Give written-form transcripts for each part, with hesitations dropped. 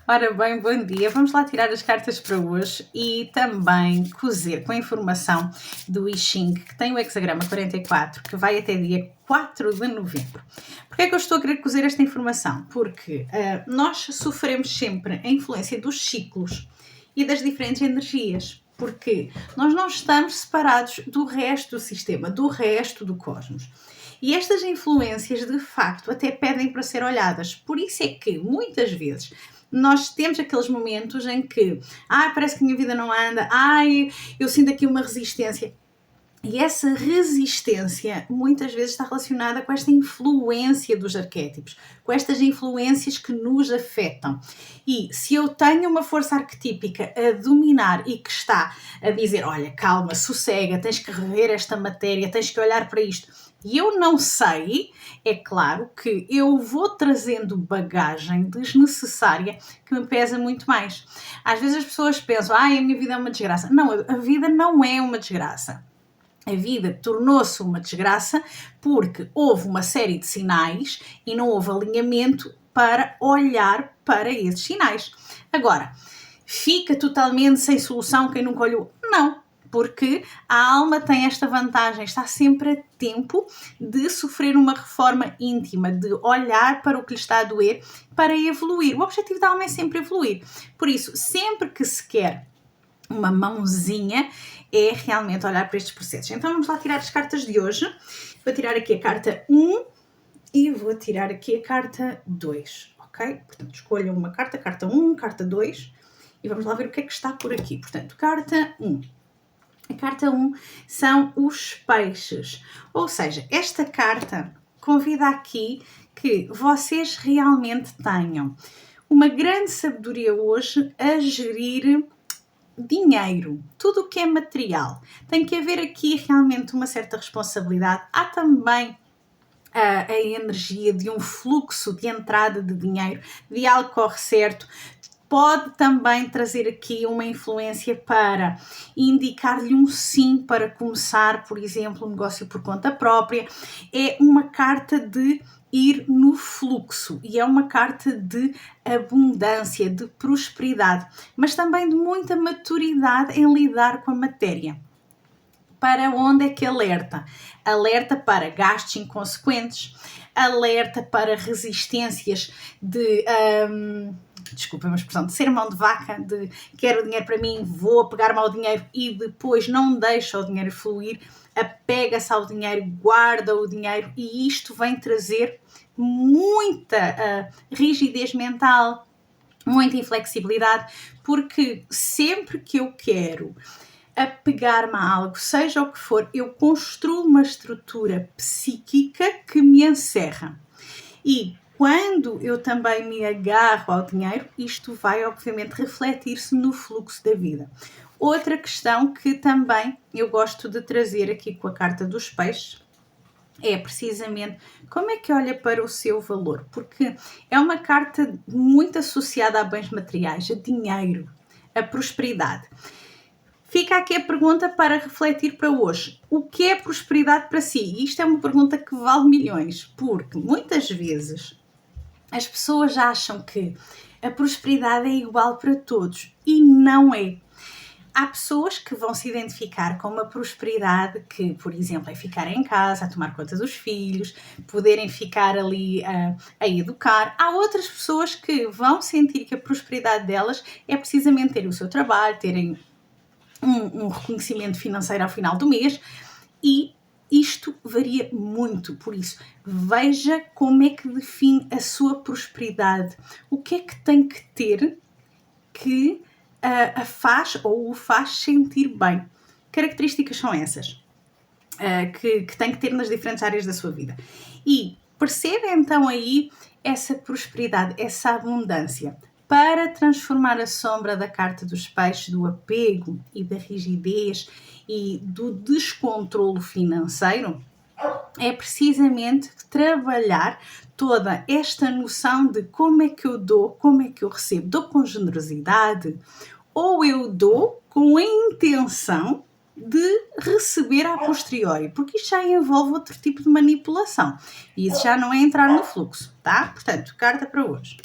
Ora bem, bom dia. Vamos lá tirar as cartas para hoje e também cozer com a informação do I Ching, que tem o hexagrama 44, que vai até dia 4 de novembro. Porquê é que eu estou a querer cozer esta informação? Porque nós sofremos sempre a influência dos ciclos e das diferentes energias. Porque nós não estamos separados do resto do sistema, do resto do cosmos. E estas influências, de facto, até pedem para ser olhadas. Por isso é que, muitas vezes, nós temos aqueles momentos em que parece que a minha vida não anda, eu sinto aqui uma resistência. E essa resistência muitas vezes está relacionada com esta influência dos arquétipos, com estas influências que nos afetam. E se eu tenho uma força arquetípica a dominar e que está a dizer, olha, calma, sossega, tens que rever esta matéria, tens que olhar para isto, e eu não sei, é claro que eu vou trazendo bagagem desnecessária que me pesa muito mais. Às vezes as pessoas pensam, a minha vida é uma desgraça. Não, a vida não é uma desgraça. A vida tornou-se uma desgraça porque houve uma série de sinais e não houve alinhamento para olhar para esses sinais. Agora, fica totalmente sem solução quem nunca olhou? Não, porque a alma tem esta vantagem, está sempre a tempo de sofrer uma reforma íntima, de olhar para o que lhe está a doer para evoluir. O objetivo da alma é sempre evoluir. Por isso, sempre que se quer uma mãozinha, é realmente olhar para estes processos. Então vamos lá tirar as cartas de hoje. Vou tirar aqui a carta 1 e vou tirar aqui a carta 2, ok? Portanto, escolham uma carta, carta 1, carta 2 e vamos lá ver o que é que está por aqui. Portanto, carta 1. A carta 1 são os peixes, ou seja, esta carta convida aqui que vocês realmente tenham uma grande sabedoria hoje a gerir dinheiro, tudo o que é material. Tem que haver aqui realmente uma certa responsabilidade. Há também a energia de um fluxo de entrada de dinheiro, de algo que corre certo. Pode também trazer aqui uma influência para indicar-lhe um sim para começar, por exemplo, um negócio por conta própria. É uma carta de ir no fluxo e é uma carta de abundância, de prosperidade, mas também de muita maturidade em lidar com a matéria. Para onde é que alerta? Alerta para gastos inconsequentes, alerta para resistências de... desculpa, mas expressão, de ser mão de vaca, de quero o dinheiro para mim, vou apegar-me ao dinheiro e depois não deixa o dinheiro fluir, apega-se ao dinheiro, guarda o dinheiro e isto vem trazer muita rigidez mental, muita inflexibilidade, porque sempre que eu quero apegar-me a algo, seja o que for, eu construo uma estrutura psíquica que me encerra. E quando eu também me agarro ao dinheiro, isto vai obviamente refletir-se no fluxo da vida. Outra questão que também eu gosto de trazer aqui com a carta dos peixes é precisamente como é que olha para o seu valor, porque é uma carta muito associada a bens materiais, a dinheiro, a prosperidade. Fica aqui a pergunta para refletir para hoje. O que é prosperidade para si? E isto é uma pergunta que vale milhões, porque muitas vezes as pessoas acham que a prosperidade é igual para todos e não é. Há pessoas que vão se identificar com uma prosperidade que, por exemplo, é ficar em casa, a tomar conta dos filhos, poderem ficar ali a educar. Há outras pessoas que vão sentir que a prosperidade delas é precisamente terem o seu trabalho, terem um reconhecimento financeiro ao final do mês e isto varia muito, por isso veja como é que define a sua prosperidade, o que é que tem que ter que a faz ou o faz sentir bem. Características são essas que tem que ter nas diferentes áreas da sua vida e perceba então aí essa prosperidade, essa abundância. Para transformar a sombra da carta dos peixes, do apego e da rigidez e do descontrolo financeiro, é precisamente trabalhar toda esta noção de como é que eu dou, como é que eu recebo. Dou com generosidade ou eu dou com a intenção de receber a posteriori, porque isto já envolve outro tipo de manipulação e isso já não é entrar no fluxo, tá? Portanto, carta para hoje.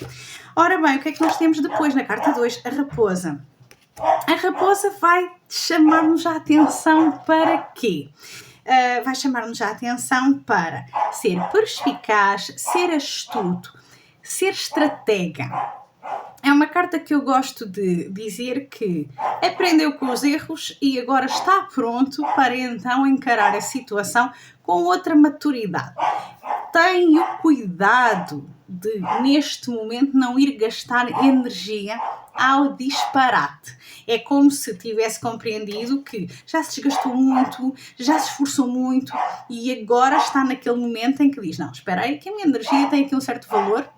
Ora bem, o que é que nós temos depois na carta 2? A raposa. A raposa vai chamar-nos a atenção para quê? Vai chamar-nos a atenção para ser perspicaz, ser astuto, ser estratega. É uma carta que eu gosto de dizer que aprendeu com os erros e agora está pronto para então encarar a situação com outra maturidade. Tenha cuidado de, neste momento, não ir gastar energia ao disparate. É como se tivesse compreendido que já se desgastou muito, já se esforçou muito e agora está naquele momento em que diz, não, espera aí que a minha energia tem aqui um certo valor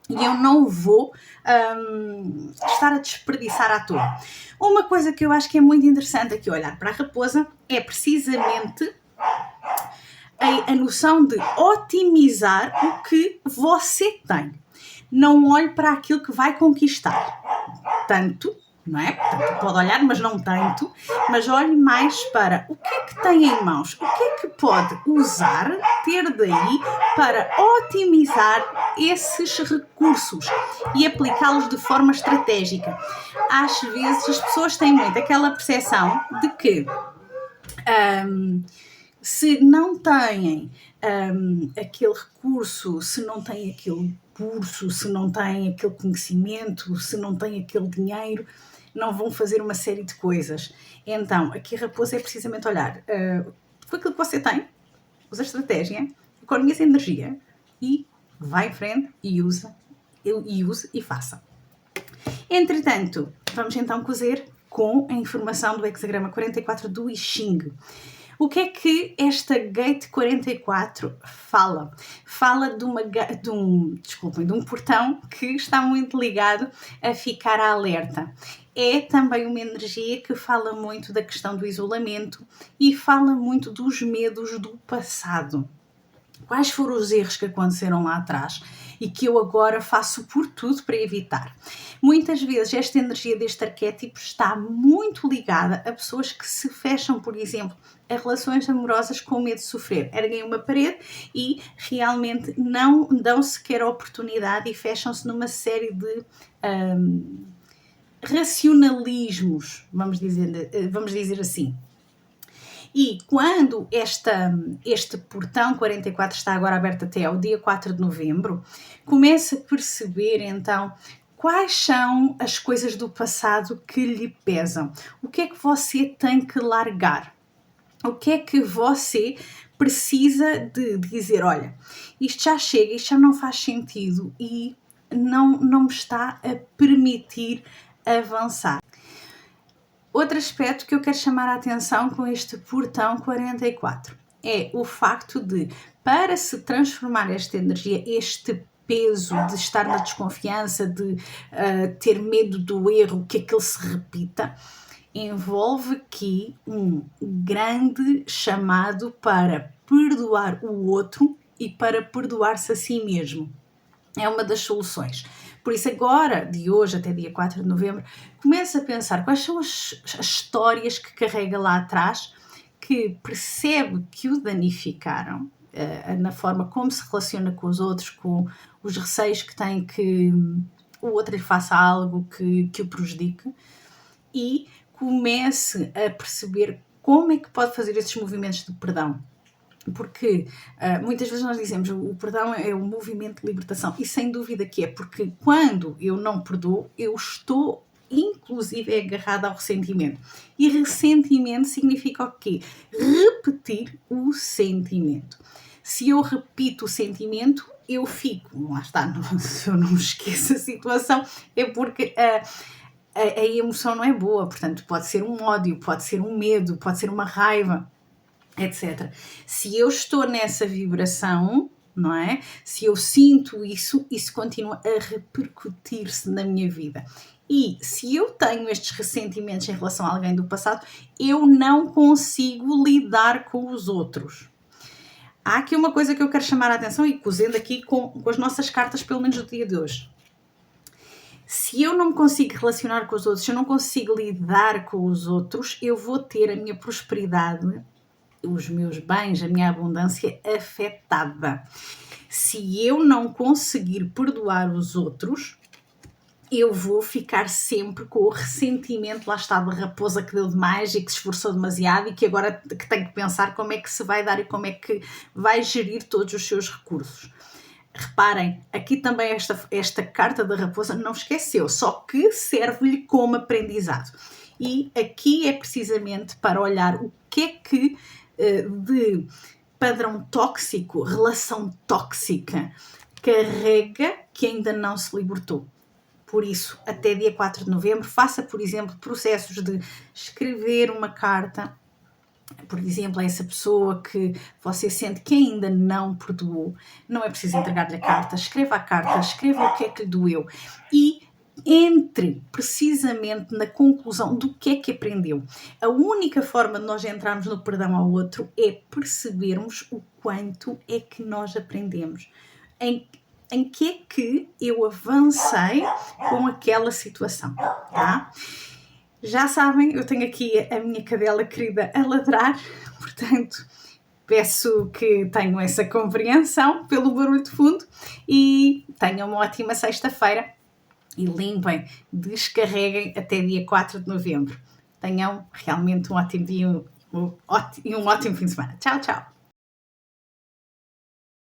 e eu não vou estar a desperdiçar à toa. Uma coisa que eu acho que é muito interessante aqui olhar para a raposa é precisamente a noção de otimizar o que você tem. Não olhe para aquilo que vai conquistar. Tanto, não é? Portanto, pode olhar, mas não tanto. Mas olhe mais para o que é que tem em mãos. O que é que pode usar, ter daí, para otimizar esses recursos e aplicá-los de forma estratégica. Às vezes as pessoas têm muito aquela percepção de que se não têm aquele recurso, se não têm aquele curso, se não têm aquele conhecimento, se não têm aquele dinheiro, não vão fazer uma série de coisas. Então, aqui a raposa é precisamente olhar com aquilo que você tem, usa estratégia, economiza energia e vai em frente e use e faça. Entretanto, vamos então cozer com a informação do hexagrama 44 do I Ching. O que é que esta Gate 44 fala? Fala de um portão que está muito ligado a ficar alerta. É também uma energia que fala muito da questão do isolamento e fala muito dos medos do passado. Quais foram os erros que aconteceram lá atrás e que eu agora faço por tudo para evitar? Muitas vezes esta energia deste arquétipo está muito ligada a pessoas que se fecham, por exemplo, a relações amorosas com medo de sofrer. Erguem uma parede e realmente não dão sequer a oportunidade e fecham-se numa série de racionalismos, vamos dizer assim. E quando este portão 44 está agora aberto até ao dia 4 de novembro, começa a perceber então quais são as coisas do passado que lhe pesam. O que é que você tem que largar? O que é que você precisa de dizer, olha, isto já chega, isto já não faz sentido e não me está a permitir avançar. Outro aspecto que eu quero chamar a atenção com este portão 44 é o facto de, para se transformar esta energia, este peso de estar na desconfiança, de ter medo do erro, que aquele se repita, envolve aqui um grande chamado para perdoar o outro e para perdoar-se a si mesmo. É uma das soluções. Por isso agora, de hoje até dia 4 de novembro, começa a pensar quais são as histórias que carrega lá atrás, que percebe que o danificaram, na forma como se relaciona com os outros, com os receios que tem que o outro lhe faça algo que o prejudique, e comece a perceber como é que pode fazer esses movimentos de perdão. Porque muitas vezes nós dizemos o perdão é um movimento de libertação, e sem dúvida que é, porque quando eu não perdoo, eu estou inclusive agarrada ao ressentimento. E ressentimento significa o quê? Repetir o sentimento. Se eu repito o sentimento, eu fico, lá está, se eu não me esqueço a situação, é porque a emoção não é boa, portanto pode ser um ódio, pode ser um medo, pode ser uma raiva, etc. Se eu estou nessa vibração, não é? Se eu sinto isso, isso continua a repercutir-se na minha vida. E se eu tenho estes ressentimentos em relação a alguém do passado, eu não consigo lidar com os outros. Há aqui uma coisa que eu quero chamar a atenção e cozendo aqui com as nossas cartas, pelo menos do dia de hoje. Se eu não me consigo relacionar com os outros, se eu não consigo lidar com os outros, eu vou ter a minha prosperidade, os meus bens, a minha abundância afetada. Se eu não conseguir perdoar os outros, eu vou ficar sempre com o ressentimento, lá está, da raposa que deu demais e que se esforçou demasiado e que agora que tem que pensar como é que se vai dar e como é que vai gerir todos os seus recursos. Reparem, aqui também esta carta da raposa não esqueceu, só que serve-lhe como aprendizado. E aqui é precisamente para olhar o que é que de padrão tóxico, relação tóxica, carrega que ainda não se libertou. Por isso, até dia 4 de novembro, faça, por exemplo, processos de escrever uma carta, por exemplo, a essa pessoa que você sente que ainda não perdoou. Não é preciso entregar-lhe a carta, escreva a carta, escreva o que é que lhe doeu e entre precisamente na conclusão do que é que aprendeu. A única forma de nós entrarmos no perdão ao outro é percebermos o quanto é que nós aprendemos. Em que é que eu avancei com aquela situação, tá? Já sabem, eu tenho aqui a minha cadela querida a ladrar, portanto, peço que tenham essa compreensão pelo barulho de fundo e tenham uma ótima sexta-feira e limpem, descarreguem até dia 4 de novembro. Tenham realmente um ótimo dia e um ótimo fim de semana. Tchau, tchau!